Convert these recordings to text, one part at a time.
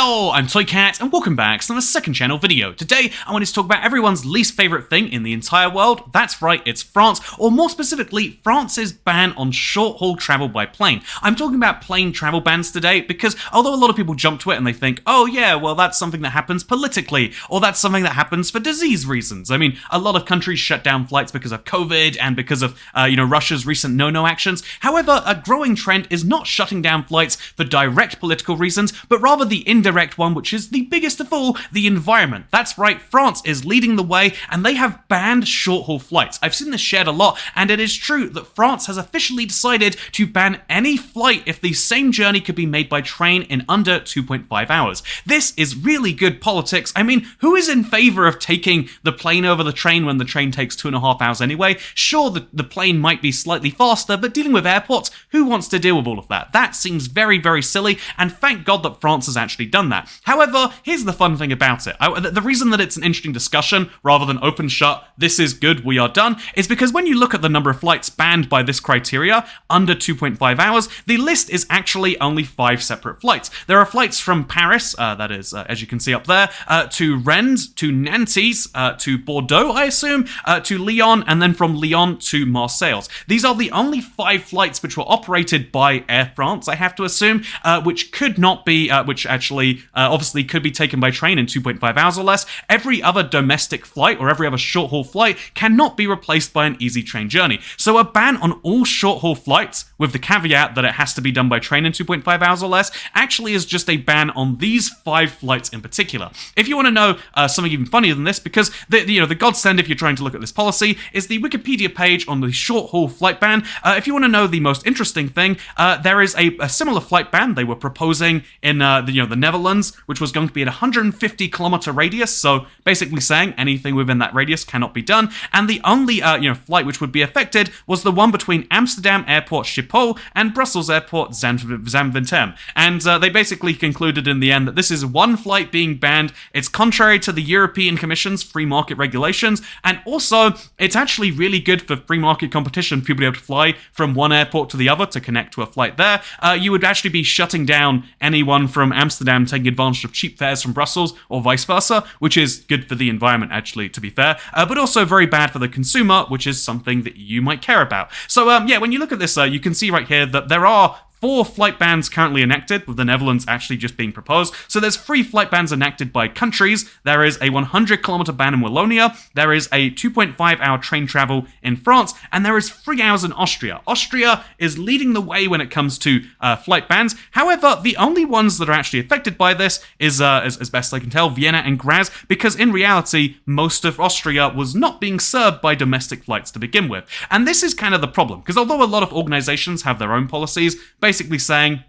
Hello, I'm Toycat, and welcome back to the second channel video. Today, I wanted to talk about everyone's least favourite thing in the entire world. That's right, it's France, or more specifically, France's ban on short-haul travel by plane. I'm talking about plane travel bans today because although a lot of people jump to it and they think, oh yeah, well that's something that happens politically, or that's something that happens for disease reasons. I mean, a lot of countries shut down flights because of COVID and because of, Russia's recent no-no actions. However, a growing trend is not shutting down flights for direct political reasons, but rather the indirect one, which is the biggest of all, the environment. That's right, France is leading the way, and they have banned short-haul flights. I've seen this shared a lot, and it is true that France has officially decided to ban any flight if the same journey could be made by train in under 2.5 hours. This is really good politics. I mean, who is in favor of taking the plane over the train when the train takes 2.5 hours anyway? Sure, the plane might be slightly faster, but dealing with airports, who wants to deal with all of that? That seems very, very silly, and thank God that France has actually done that. However, here's the fun thing about it. The reason that it's an interesting discussion, rather than open shut, this is good, we are done, is because when you look at the number of flights banned by this criteria, under 2.5 hours, the list is actually only 5 separate flights. There are flights from Paris, that is, as you can see up there, to Rennes, to Nantes, to Bordeaux, I assume, to Lyon, and then from Lyon to Marseille. These are the only 5 flights which were operated by Air France, I have to assume, which could not be, which actually obviously could be taken by train in 2.5 hours or less. Every other domestic flight or every other short-haul flight cannot be replaced by an easy train journey. So a ban on all short-haul flights, with the caveat that it has to be done by train in 2.5 hours or less, actually is just a ban on these 5 flights in particular. If you want to know something even funnier than this, because the godsend if you're trying to look at this policy is the Wikipedia page on the short-haul flight ban. If you want to know the most interesting thing, there is a similar flight ban they were proposing in the Netherlands, which was going to be at 150-kilometer radius, so basically saying anything within that radius cannot be done, and the only flight which would be affected was the one between Amsterdam Airport Schiphol and Brussels Airport Zaventem, and they basically concluded in the end that this is one flight being banned, it's contrary to the European Commission's free market regulations, and also it's actually really good for free market competition, people be able to fly from one airport to the other to connect to a flight there. You would actually be shutting down anyone from Amsterdam taking advantage of cheap fares from Brussels, or vice versa, which is good for the environment, actually, to be fair, but also very bad for the consumer, which is something that you might care about. So, when you look at this, you can see right here that there are 4 flight bans currently enacted, with the Netherlands actually just being proposed. So there's 3 flight bans enacted by countries. There is a 100-kilometer ban in Wallonia, there is a 2.5-hour train travel in France, and there is 3 hours in Austria. Austria is leading the way when it comes to flight bans. However, the only ones that are actually affected by this is, as best I can tell, Vienna and Graz, because in reality, most of Austria was not being served by domestic flights to begin with. And this is kind of the problem, because although a lot of organizations have their own policies, basically saying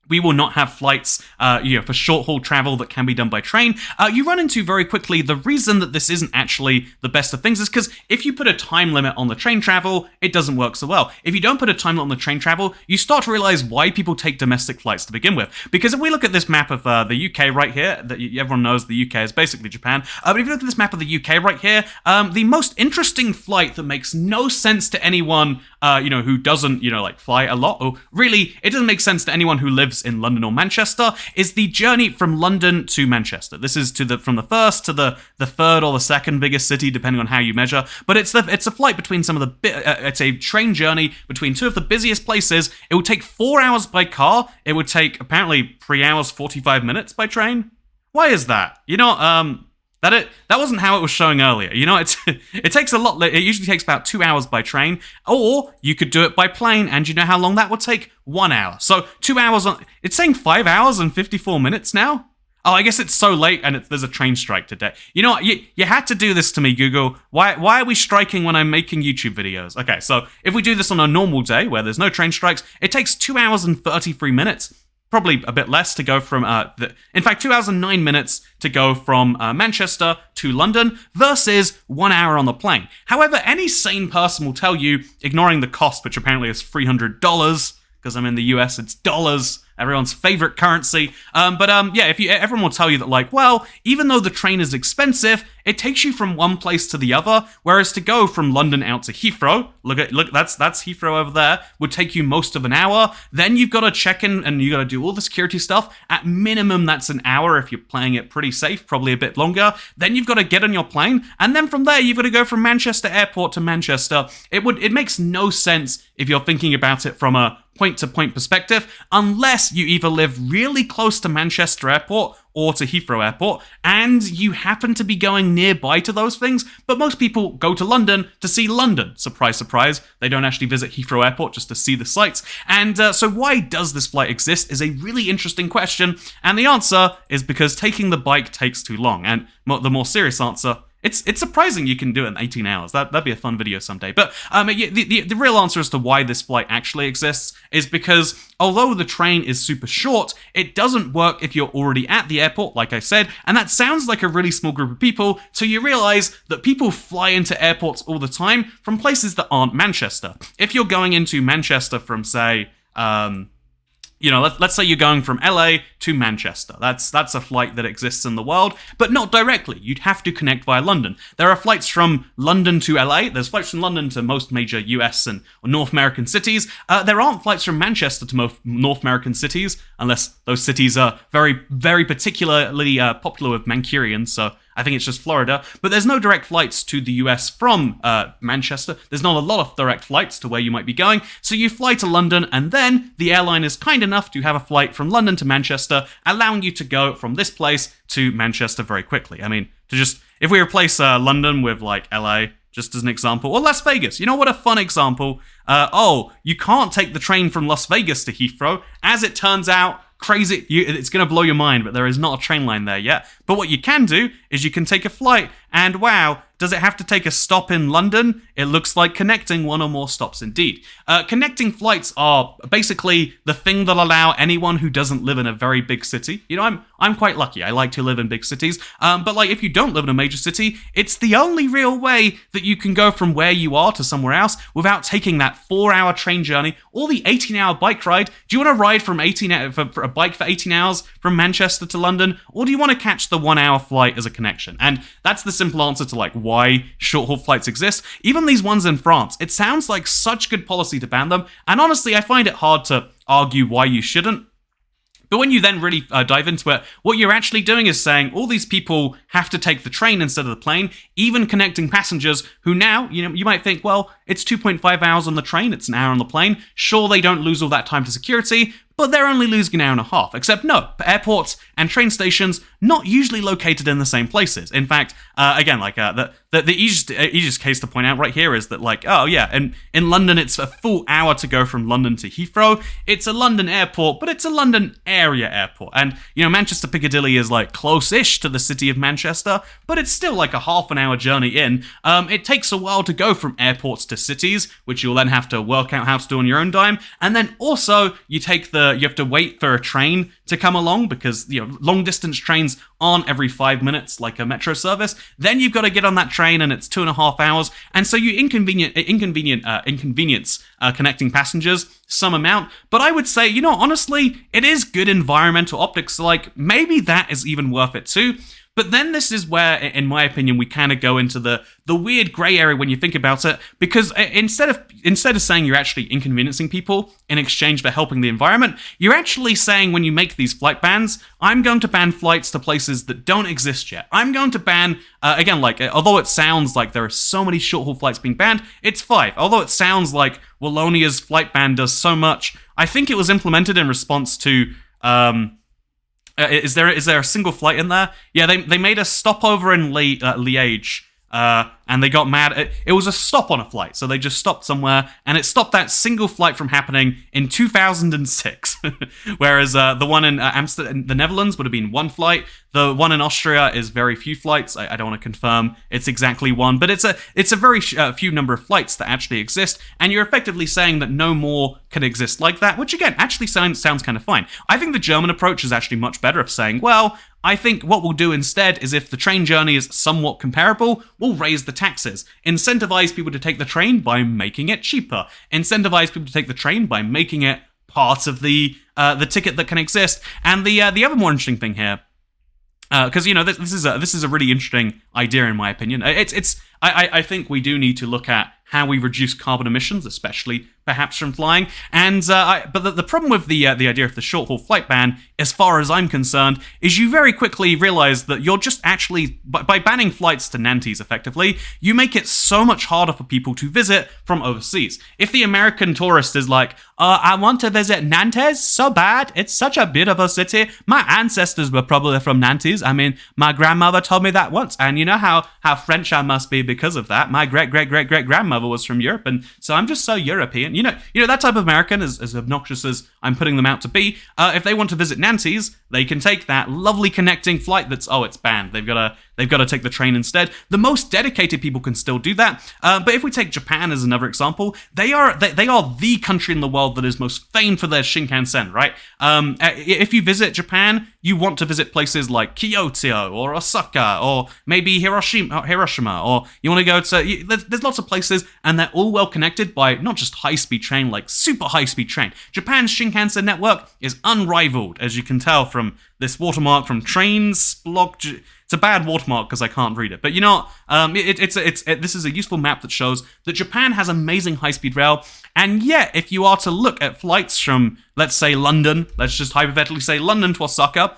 we will not have flights, for short-haul travel that can be done by train, you run into very quickly the reason that this isn't actually the best of things is because if you put a time limit on the train travel, it doesn't work so well. If you don't put a time limit on the train travel, you start to realize why people take domestic flights to begin with. Because if we look at this map of the UK right here, that everyone knows the UK is basically Japan, but if you look at this map of the UK right here, the most interesting flight that makes no sense to anyone, who doesn't, fly a lot, or really, it doesn't make sense to anyone who lives in London or Manchester, is the journey from London to Manchester. This is from the first to the third or the second biggest city, depending on how you measure. But it's a flight between it's a train journey between 2 of the busiest places. It would take 4 hours by car. It would take apparently 3 hours 45 minutes by train. Why is that? That wasn't how it was showing earlier. It takes a lot. It usually takes about 2 hours by train, or you could do it by plane, and you know how long that would take? 1 hour. So 2 hours it's saying 5 hours and 54 minutes now? Oh, I guess it's so late and there's a train strike today. You know what? You had to do this to me, Google. Why are we striking when I'm making YouTube videos? Okay, so if we do this on a normal day where there's no train strikes, it takes 2 hours and 33 minutes. Probably a bit less to go from, in fact, 2 hours and 9 minutes to go from Manchester to London versus 1 hour on the plane. However, any sane person will tell you, ignoring the cost, which apparently is $300, because I'm in the US, it's dollars, everyone's favorite currency. Everyone will tell you that, even though the train is expensive, it takes you from one place to the other, whereas to go from London out to Heathrow, look, that's Heathrow over there, would take you most of an hour. Then you've got to check in and you got to do all the security stuff. At minimum, that's an hour if you're playing it pretty safe, probably a bit longer. Then you've got to get on your plane, and then from there you've got to go from Manchester Airport to Manchester. It makes no sense if you're thinking about it from a point-to-point perspective, unless you either live really close to Manchester Airport or to Heathrow Airport, and you happen to be going nearby to those things, but most people go to London to see London. Surprise, surprise, they don't actually visit Heathrow Airport just to see the sights. And so why does this flight exist is a really interesting question, and the answer is because taking the bike takes too long, and the more serious answer, it's surprising you can do it in 18 hours. That'd be a fun video someday. But the real answer as to why this flight actually exists is because although the train is super short, it doesn't work if you're already at the airport, like I said, and that sounds like a really small group of people, so you realize that people fly into airports all the time from places that aren't Manchester. If you're going into Manchester from, say, let's say you're going from LA to Manchester. That's a flight that exists in the world, but not directly. You'd have to connect via London. There are flights from London to LA. There's flights from London to most major US and North American cities. There aren't flights from Manchester to most North American cities, unless those cities are very, very particularly popular with Mancunians, so I think it's just Florida, but there's no direct flights to the US from Manchester. There's not a lot of direct flights to where you might be going, so you fly to London, and then the airline is kind enough to have a flight from London to Manchester, allowing you to go from this place to Manchester very quickly. I mean, if we replace London with, like, LA, just as an example, or Las Vegas, you know what a fun example? You can't take the train from Las Vegas to Heathrow. As it turns out, crazy, it's going to blow your mind, but there is not a train line there yet. But what you can do is you can take a flight, and wow, does it have to take a stop in London? It looks like connecting one or more stops indeed. Connecting flights are basically the thing that allow anyone who doesn't live in a very big city. You know, I'm quite lucky. I like to live in big cities. But like if you don't live in a major city, it's the only real way that you can go from where you are to somewhere else without taking that 4-hour train journey or the 18-hour bike ride. Do you want to ride for a bike for 18 hours from Manchester to London, or do you want to catch the 1-hour flight as a connection? And that's the simple answer to like why short-haul flights exist. Even these ones in France, it sounds like such good policy to ban them, and honestly, I find it hard to argue why you shouldn't. But when you then really dive into it, what you're actually doing is saying all these people have to take the train instead of the plane, even connecting passengers who now, you might think, well, it's 2.5 hours on the train, it's an hour on the plane. Sure, they don't lose all that time to security, but they're only losing an hour and a half. Except no, airports and train stations not usually located in the same places. In fact, again, like the easiest case to point out right here is that like, oh yeah, in London it's a full hour to go from London to Heathrow. It's a London airport, but it's a London area airport. And Manchester Piccadilly is like close-ish to the city of Manchester, but it's still like a half an hour journey in. It takes a while to go from airports to cities, which you'll then have to work out how to do on your own dime. And then also you have to wait for a train to come along because long distance trains aren't every 5 minutes like a metro service. Then you've got to get on that train and it's 2.5 hours, and so you inconvenience connecting passengers some amount. But I would say, honestly, it is good environmental optics. Like maybe that is even worth it too. But then this is where, in my opinion, we kind of go into the weird grey area when you think about it, because instead of saying you're actually inconveniencing people in exchange for helping the environment, you're actually saying when you make these flight bans, I'm going to ban flights to places that don't exist yet. I'm going to ban, again, like, although it sounds like there are so many short-haul flights being banned, it's 5. Although it sounds like Wallonia's flight ban does so much, I think it was implemented in response to... Is there a single flight in there? Yeah, they made a stopover in Liège, and they got mad. It was a stop on a flight, so they just stopped somewhere, and it stopped that single flight from happening in 2006. Whereas the one in Amsterdam, the Netherlands, would have been 1 flight. The one in Austria is very few flights. I don't want to confirm it's exactly 1, but it's a very few number of flights that actually exist, and you're effectively saying that no more can exist like that, which again actually sounds kind of fine. I think the German approach is actually much better of saying, well, I think what we'll do instead is if the train journey is somewhat comparable, we'll raise the taxes. Incentivize people to take the train by making it cheaper. Incentivize people to take the train by making it part of the ticket that can exist. And the other more interesting thing here, because this is a really interesting idea in my opinion. I think we do need to look at how we reduce carbon emissions, especially perhaps from flying. And but the problem with the idea of the short haul flight ban, as far as I'm concerned, is you very quickly realize that you're just actually by banning flights to Nantes effectively, you make it so much harder for people to visit from overseas. If the American tourist is like, I want to visit Nantes so bad, it's such a beautiful city. My ancestors were probably from Nantes. I mean, my grandmother told me that once, and you know how French I must be because of that. My great-great-great-great-grandmother was from Europe, and so I'm just so European. You know that type of American, as obnoxious as I'm putting them out to be, if they want to visit Nantes, they can take that lovely connecting flight that's, it's banned. They've got to take the train instead. The most dedicated people can still do that. But if we take Japan as another example, they are the country in the world that is most famed for their Shinkansen, right? If you visit Japan, you want to visit places like Kyoto or Osaka or maybe Hiroshima, or you want to go to... There's lots of places, and they're all well connected by not just high-speed train, like super high-speed train. Japan's Shinkansen network is unrivaled, as you can tell from this watermark from Trains Blog. It's a bad watermark because I can't read it, but this is a useful map that shows that Japan has amazing high-speed rail, and yet if you are to look at flights from, let's say, London, let's just hypothetically say London to Osaka,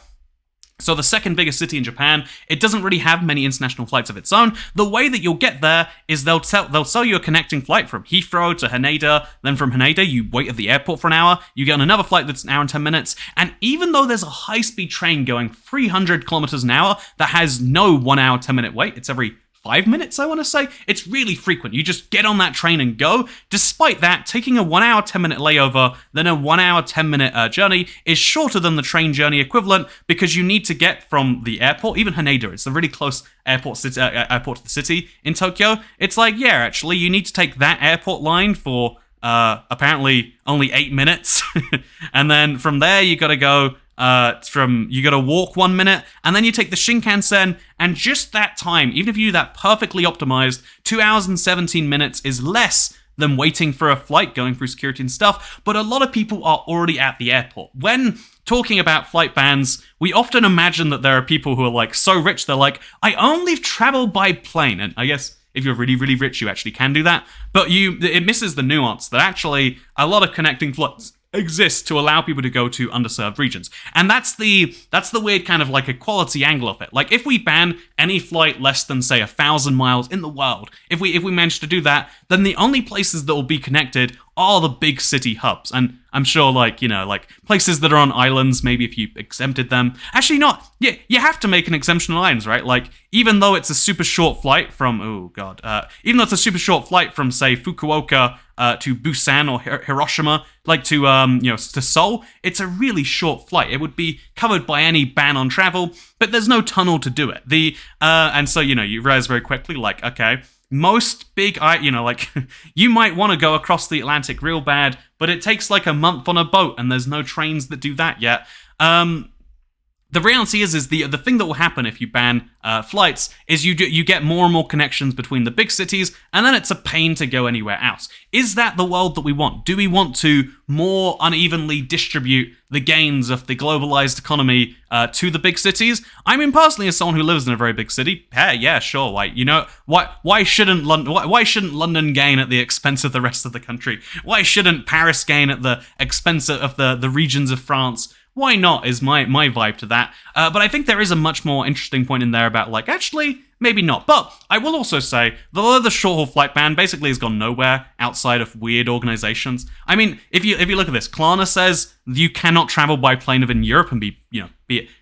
so the second biggest city in Japan, it doesn't really have many international flights of its own. The way that you'll get there is they'll sell you a connecting flight from Heathrow to Haneda. Then from Haneda, you wait at the airport for an hour. You get on another flight that's an hour and 10 minutes. And even though there's a high-speed train going 300 kilometers an hour that has no 1 hour, 10-minute wait, it's every 5 minutes, I want to say. It's really frequent. You just get on that train and go. Despite that, taking a 1 hour, 10-minute layover, then a 1 hour, 10-minute journey is shorter than the train journey equivalent because you need to get from the airport, even Haneda, it's a really close airport to the city in Tokyo. It's like, yeah, actually, you need to take that airport line for apparently only 8 minutes. And then from there, you got to go... you gotta walk 1 minute, and then you take the Shinkansen, and just that time, even if you do that perfectly optimized, 2 hours and 17 minutes is less than waiting for a flight going through security and stuff, but a lot of people are already at the airport. When talking about flight bans, we often imagine that there are people who are like so rich, they're like, I only travel by plane, and I guess if you're really, really rich, you actually can do that, but it misses the nuance that actually a lot of connecting flights exist to allow people to go to underserved regions. And that's the weird kind of like equality angle of it. Like if we ban any flight less than say 1,000 miles in the world, if we manage to do that, then the only places that will be connected are the big city hubs. And I'm sure like places that are on islands, maybe if you exempted them. Actually not. Yeah, you have to make an exemption on islands, right? Like even though it's a super short flight from even though it's a super short flight from say Fukuoka to Busan or Hiroshima, like to Seoul, it's a really short flight. It would be covered by any ban on travel, but there's no tunnel to do it. And so you realize very quickly, like, okay, most big, you might want to go across the Atlantic real bad, but it takes like a month on a boat, and there's no trains that do that yet. The reality is the thing that will happen if you ban flights is you get more and more connections between the big cities, and then it's a pain to go anywhere else. Is that the world that we want? Do we want to more unevenly distribute the gains of the globalized economy to the big cities? I mean, personally, as someone who lives in a very big city, hey, yeah, sure. Why shouldn't London gain at the expense of the rest of the country? Why shouldn't Paris gain at the expense of the regions of France? Why not is my vibe to that. But I think there is a much more interesting point in there about, like, actually, maybe not. But I will also say that although the short-haul flight ban basically has gone nowhere outside of weird organizations. I mean, if you look at this, Klarna says you cannot travel by plane within Europe and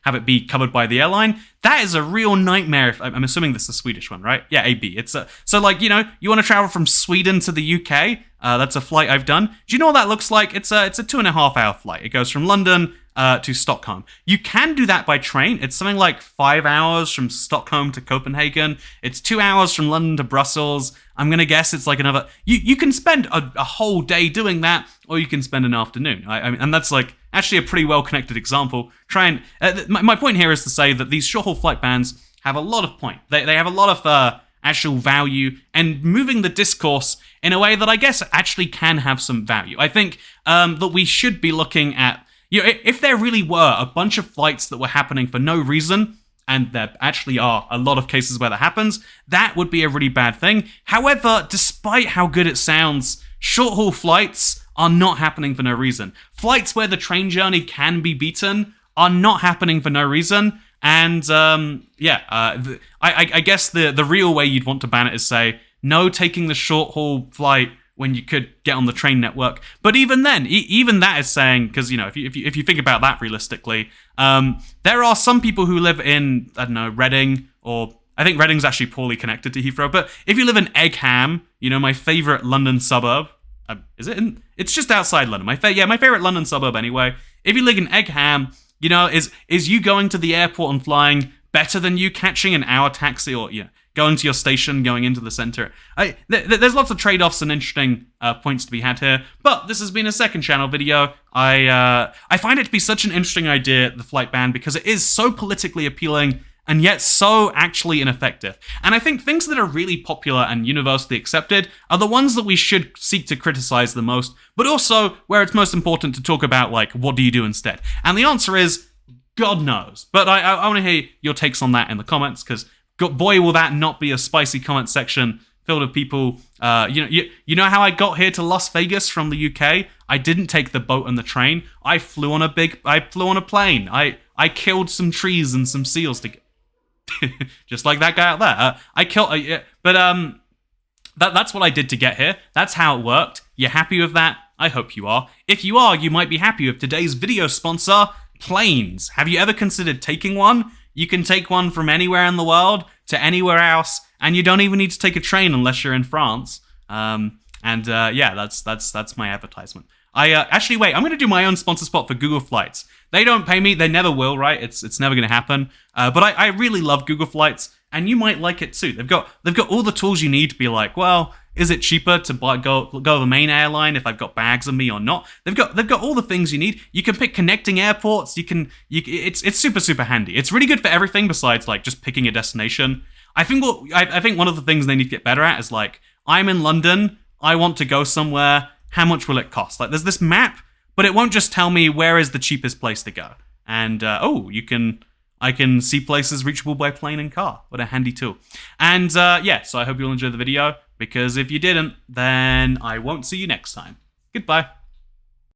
have it be covered by the airline. That is a real nightmare. I'm assuming this is a Swedish one, right? Yeah, AB. You want to travel from Sweden to the UK. That's a flight I've done. Do you know what that looks like? It's a 2.5 hour flight. It goes from London to Stockholm. You can do that by train. It's something like 5 hours from Stockholm to Copenhagen. It's 2 hours from London to Brussels. I'm going to guess it's like another... You can spend a whole day doing that, or you can spend an afternoon. I mean, and that's like actually a pretty well-connected example. My point here is to say that these short-haul flight bans have a lot of point. They have a lot of actual value, and moving the discourse in a way that I guess actually can have some value. I think that we should be looking at... if there really were a bunch of flights that were happening for no reason, and there actually are a lot of cases where that happens, that would be a really bad thing. However, despite how good it sounds, short-haul flights are not happening for no reason. Flights where the train journey can be beaten are not happening for no reason. And I guess the real way you'd want to ban it is say, no taking the short-haul flight when you could get on the train network. But even then, even that is saying, because, you know, if you think about that realistically, there are some people who live in, I don't know, Reading, or I think Reading's actually poorly connected to Heathrow, but if you live in Egham, you know, my favorite London suburb, is it? It's just outside London. My favorite London suburb anyway. If you live in Egham, you know, is you going to the airport and flying better than you catching an hour taxi, or, you know, going to your station, going into the center? There's lots of trade-offs and interesting points to be had here, but this has been a second channel video. I find it to be such an interesting idea, the flight ban, because it is so politically appealing and yet so actually ineffective. And I think things that are really popular and universally accepted are the ones that we should seek to criticize the most, but also where it's most important to talk about, like, what do you do instead? And the answer is, God knows. But I want to hear your takes on that in the comments, because boy, will that not be a spicy comment section filled with people. You know how I got here to Las Vegas from the UK? I didn't take the boat and the train. I flew on a plane. I killed some trees and some seals to get just like that guy out there. That's what I did to get here. That's how it worked. You happy with that? I hope you are. If you are, you might be happy with today's video sponsor, planes. Have you ever considered taking one? You can take one from anywhere in the world to anywhere else, and you don't even need to take a train unless you're in France. That's my advertisement. Actually, wait, I'm going to do my own sponsor spot for Google Flights. They don't pay me. They never will, right? It's never going to happen. But I really love Google Flights, and you might like it too. They've got all the tools you need to be like, well, is it cheaper to go the main airline if I've got bags on me or not? They've got all the things you need. You can pick connecting airports. It's super handy. It's really good for everything besides, like, just picking a destination. I think one of the things they need to get better at is, like, I'm in London. I want to go somewhere. How much will it cost? Like, there's this map, but it won't just tell me where is the cheapest place to go. And I can see places reachable by plane and car. What a handy tool. And so I hope you'll enjoy the video, because if you didn't, then I won't see you next time. Goodbye.